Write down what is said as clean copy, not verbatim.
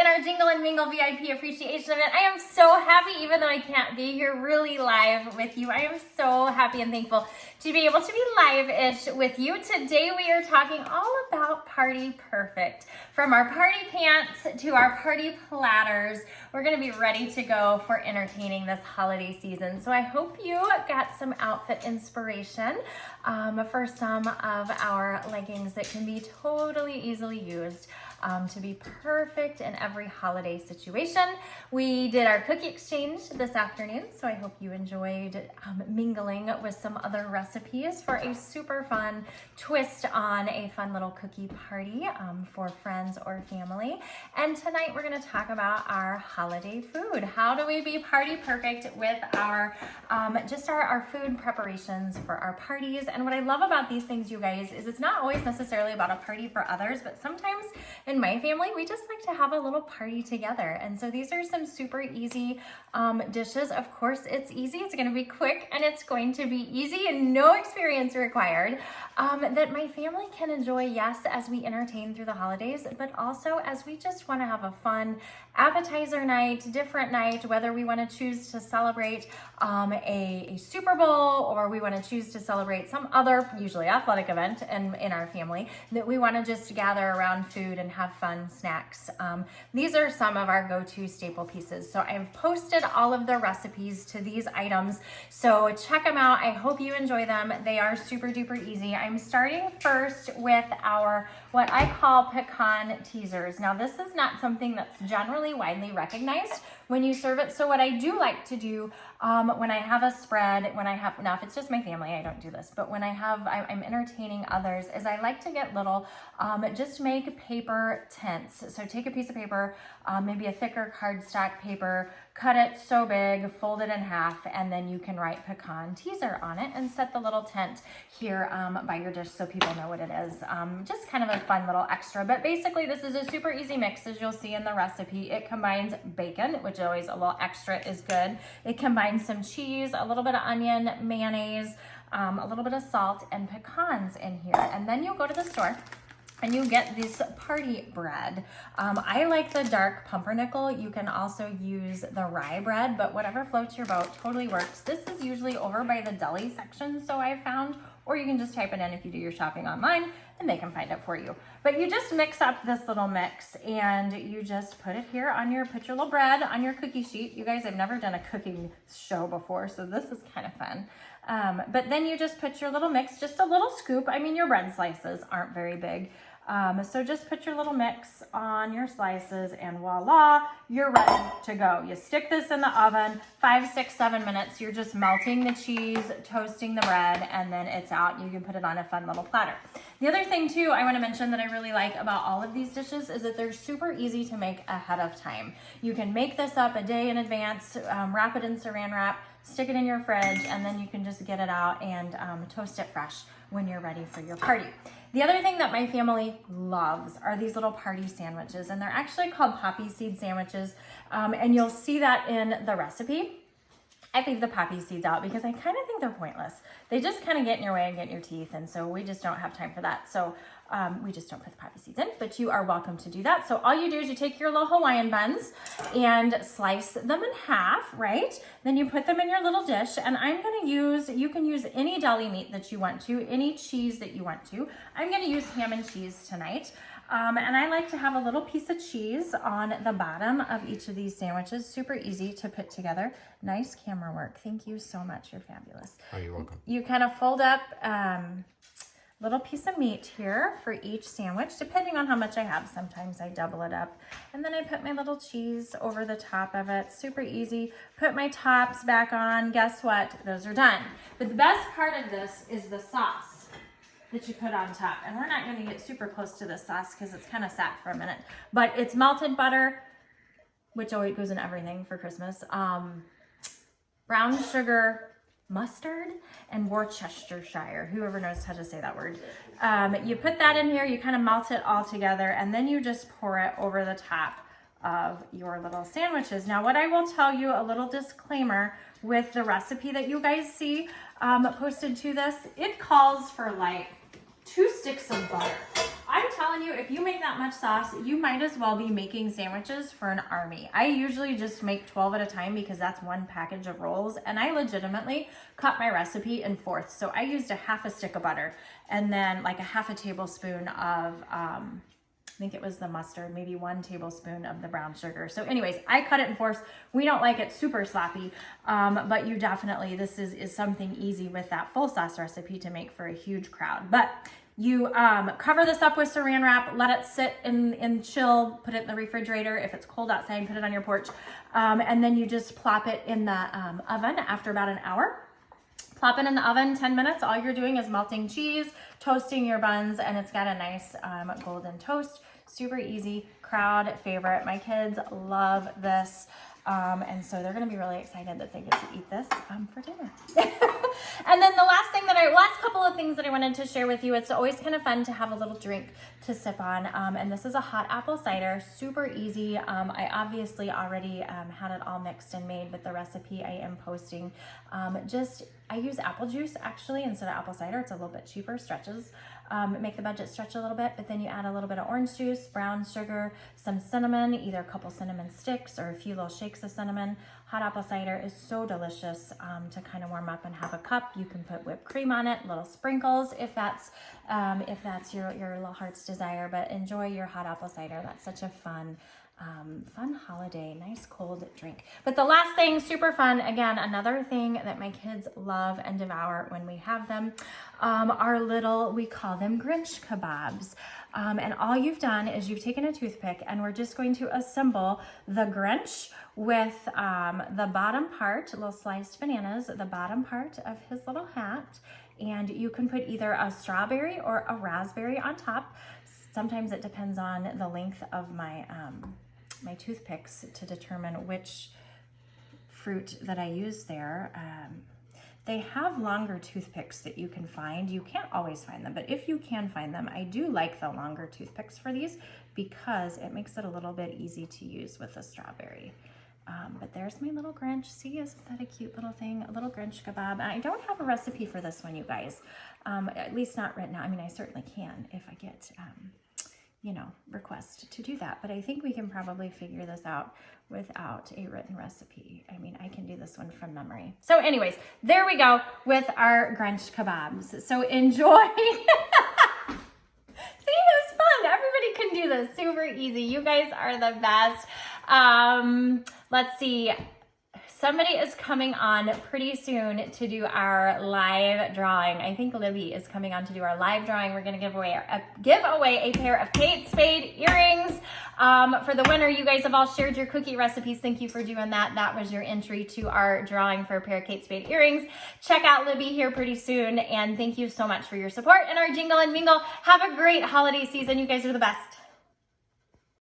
our Jingle and Mingle VIP appreciation event. I am so happy, even though I can't be here really live with you. I am so happy and thankful to be able to be live-ish with you. Today we are talking all about Party Perfect. From our party pants to our party platters, we're gonna be ready to go for entertaining this holiday season. So I hope you got some outfit inspiration for some of our leggings that can be totally easily used to be perfect in every holiday situation. We did our cookie exchange this afternoon, so I hope you enjoyed mingling with some other recipes for a super fun twist on a fun little cookie party for friends or family. And tonight we're going to talk about our holiday food. How do we be party perfect with our our food preparations for our parties? And what I love about these things, you guys, is it's not always necessarily about a party for others, but sometimes in my family, we just like to have a little party together. And so these are some super easy dishes. Of course, it's easy. It's going to be quick and it's going to be easy and no experience required that my family can enjoy, yes, as we entertain through the holidays, but also as we just want to have a fun appetizer night, different night, whether we want to choose to celebrate a Super Bowl or we want to choose to celebrate some other, usually athletic event in our family, that we want to just gather around food and have fun snacks. These are some of our go-to staple pieces. So I've posted all of the recipes to these items. So check them out. I hope you enjoy them. They are super duper easy. I'm starting first with our, what I call pecan teasers. Now this is not something that's generally widely recognized when you serve it. So what I do like to do when I have a spread, now if it's just my family, I don't do this, but when I'm entertaining others, is I like to get little, just make paper tents. So take a piece of paper, maybe a thicker cardstock paper, cut it so big, fold it in half, and then you can write pecan teaser on it and set the little tent here by your dish so people know what it is. Just kind of a fun little extra, but basically this is a super easy mix as you'll see in the recipe. It combines bacon, which always a little extra is good. It combines some cheese, a little bit of onion, mayonnaise, a little bit of salt, and pecans in here. And then you'll go to the store and you get this party bread. I like the dark pumpernickel. You can also use the rye bread, but whatever floats your boat totally works. This is usually over by the deli section, so I've found, or you can just type it in if you do your shopping online and they can find it for you. But you just mix up this little mix and you just put it here on put your little bread on your cookie sheet. You guys have never done a cooking show before, so this is kind of fun. But then you just put your little mix, just a little scoop. I mean, your bread slices aren't very big. So just put your little mix on your slices and voila, you're ready to go. You stick this in the oven, 5, 6, 7 minutes. You're just melting the cheese, toasting the bread, and then it's out. You can put it on a fun little platter. The other thing too, I want to mention that I really like about all of these dishes is that they're super easy to make ahead of time. You can make this up a day in advance, wrap it in saran wrap, stick it in your fridge, and then you can just get it out and toast it fresh when you're ready for your party. The other thing that my family loves are these little party sandwiches, and they're actually called poppy seed sandwiches, and you'll see that in the recipe. I leave the poppy seeds out because I kind of think they're pointless. They just kind of get in your way and get in your teeth, and so we just don't have time for that. So we just don't put the poppy seeds in, but you are welcome to do that. So all you do is you take your little Hawaiian buns and slice them in half, right? Then you put them in your little dish, and I'm gonna use, you can use any deli meat that you want to, any cheese that you want to. I'm gonna use ham and cheese tonight. And I like to have a little piece of cheese on the bottom of each of these sandwiches. Super easy to put together. Nice camera work. Thank you so much. You're fabulous. Oh, you're welcome. You kind of fold up little piece of meat here for each sandwich, depending on how much I have. Sometimes I double it up. And then I put my little cheese over the top of it. Super easy. Put my tops back on. Guess what? Those are done. But the best part of this is the sauce that you put on top. And we're not going to get super close to this sauce because it's kind of sat for a minute. But it's melted butter, which always goes in everything for Christmas. Brown sugar, mustard, and Worcestershire. Whoever knows how to say that word. You put that in here, you kind of melt it all together, and then you just pour it over the top of your little sandwiches. Now, what I will tell you, a little disclaimer with the recipe that you guys see posted to this, it calls for like 2 sticks of butter. I I'm telling you, if you make that much sauce, you might as well be making sandwiches for an army. I usually just make 12 at a time because that's one package of rolls, and I legitimately cut my recipe in fourths. So I used a half a stick of butter and then like a half a tablespoon of, I think it was the mustard, maybe 1 tablespoon of the brown sugar. So anyways, I cut it in fourths. We don't like it super sloppy, but you definitely, this is something easy with that full sauce recipe to make for a huge crowd. But you cover this up with saran wrap, let it sit in chill, put it in the refrigerator. If it's cold outside, put it on your porch. And then you just plop it in the oven after about an hour. Plop it in the oven 10 minutes. All you're doing is melting cheese, toasting your buns, and it's got a nice golden toast. Super easy, crowd favorite. My kids love this. And so they're going to be really excited that they get to eat this for dinner. And then the last couple of things that I wanted to share with you, it's always kind of fun to have a little drink to sip on. And this is a hot apple cider, super easy. I obviously already had it all mixed and made with the recipe I am posting. I use apple juice actually instead of apple cider. It's a little bit cheaper, stretches, make the budget stretch a little bit, but then you add a little bit of orange juice, brown sugar, some cinnamon, either a couple cinnamon sticks or a few little shakes of cinnamon. Hot apple cider is so delicious to kind of warm up and have a cup. You can put whipped cream on it, little sprinkles if that's your little heart's desire, but enjoy your hot apple cider. That's such a fun holiday, nice cold drink. But the last thing, super fun, again, another thing that my kids love and devour when we have them, are little, we call them Grinch kebabs. And all you've done is you've taken a toothpick and we're just going to assemble the Grinch with the bottom part, little sliced bananas, the bottom part of his little hat. And you can put either a strawberry or a raspberry on top. Sometimes it depends on the length of my my toothpicks to determine which fruit that I use there. They have longer toothpicks that you can find. You can't always find them, but if you can find them, I do like the longer toothpicks for these because it makes it a little bit easy to use with the strawberry. But there's my little Grinch. See, isn't that a cute little thing? A little Grinch kebab. And I don't have a recipe for this one, you guys. At least not written out. I mean, I certainly can if I get, request to do that. But I think we can probably figure this out without a written recipe. I mean, I can do this one from memory. So anyways, there we go with our Grinch kebabs. So enjoy. See, it was fun. Everybody can do this. Super easy. You guys are the best. Let's see. Somebody is coming on pretty soon to do our live drawing. I think Libby is coming on to do our live drawing. We're going to give away a pair of Kate Spade earrings. For the winner, you guys have all shared your cookie recipes. Thank you for doing that. That was your entry to our drawing for a pair of Kate Spade earrings. Check out Libby here pretty soon. And thank you so much for your support in our Jingle and Mingle. Have a great holiday season. You guys are the best.